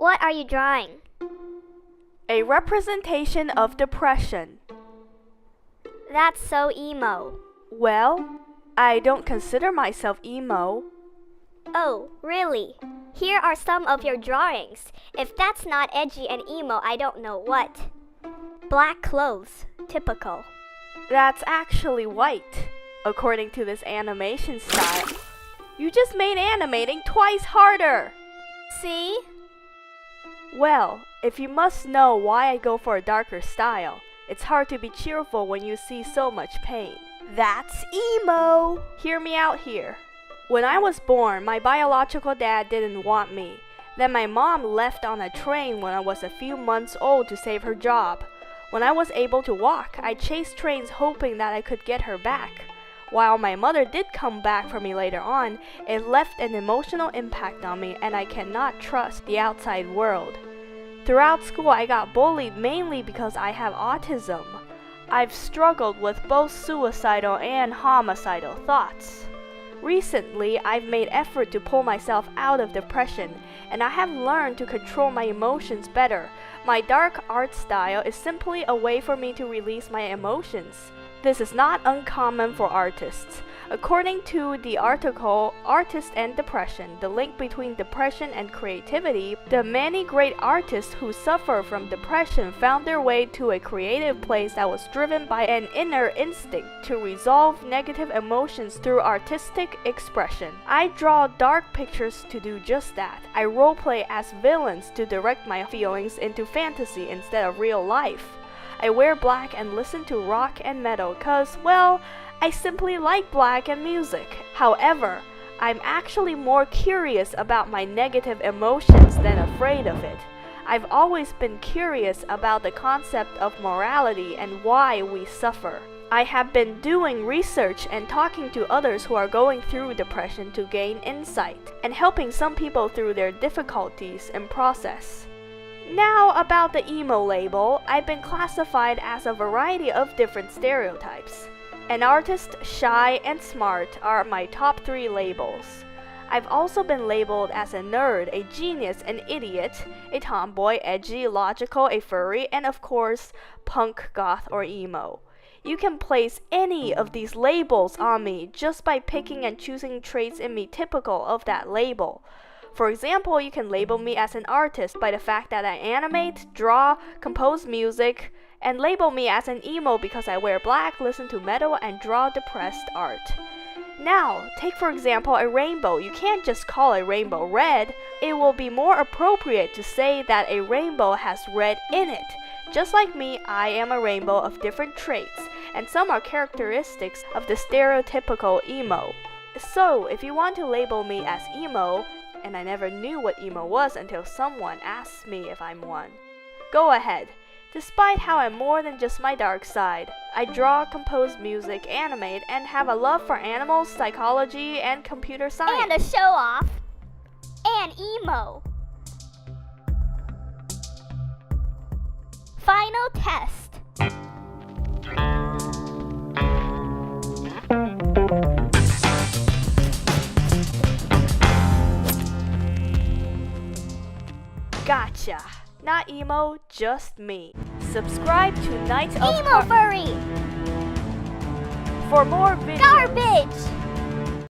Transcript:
What are you drawing? A representation of depression. That's so emo. Well, I don't consider myself emo. Oh, really? Here are some of your drawings. If that's not edgy and emo, I don't know what. Black clothes, typical. That's actually white, according to this animation style. You just made animating twice harder! See? Well, if you must know why I go for a darker style, it's hard to be cheerful when you see so much pain. That's emo! Hear me out here. When I was born, my biological dad didn't want me. Then my mom left on a train when I was a few months old to save her job. When I was able to walk, I chased trains hoping that I could get her back. While my mother did come back for me later on, it left an emotional impact on me and I cannot trust the outside world. Throughout school, I got bullied mainly because I have autism. I've struggled with both suicidal and homicidal thoughts. Recently, I've made effort to pull myself out of depression, and I have learned to control my emotions better. My dark art style is simply a way for me to release my emotions. This is not uncommon for artists. According to the article Artist and Depression, the link between depression and creativity, the many great artists who suffer from depression found their way to a creative place that was driven by an inner instinct to resolve negative emotions through artistic expression. I draw dark pictures to do just that. I roleplay as villains to direct my feelings into fantasy instead of real life. I wear black and listen to rock and metal cause, well, I simply like black and music. However, I'm actually more curious about my negative emotions than afraid of it. I've always been curious about the concept of morality and why we suffer. I have been doing research and talking to others who are going through depression to gain insight, and helping some people through their difficulties and process. Now about the emo label, I've been classified as a variety of different stereotypes. An artist, shy, and smart are my top 3 labels. I've also been labeled as a nerd, a genius, an idiot, a tomboy, edgy, logical, a furry, and of course, punk, goth, or emo. You can place any of these labels on me just by picking and choosing traits in me typical of that label. For example, you can label me as an artist by the fact that I animate, draw, compose music, and label me as an emo because I wear black, listen to metal, and draw depressed art. Now, take for example a rainbow. You can't just call a rainbow red. It will be more appropriate to say that a rainbow has red in it. Just like me, I am a rainbow of different traits, and some are characteristics of the stereotypical emo. So, if you want to label me as emo, and I never knew what emo was until someone asked me if I'm one, go ahead. Despite how I'm more than just my dark side, I draw, compose music, animate, and have a love for animals, psychology, and computer science. And a show off. And emo. Final test. Gotcha! Not emo, just me. Subscribe to Night of Emo Furry! for more videos. Garbage!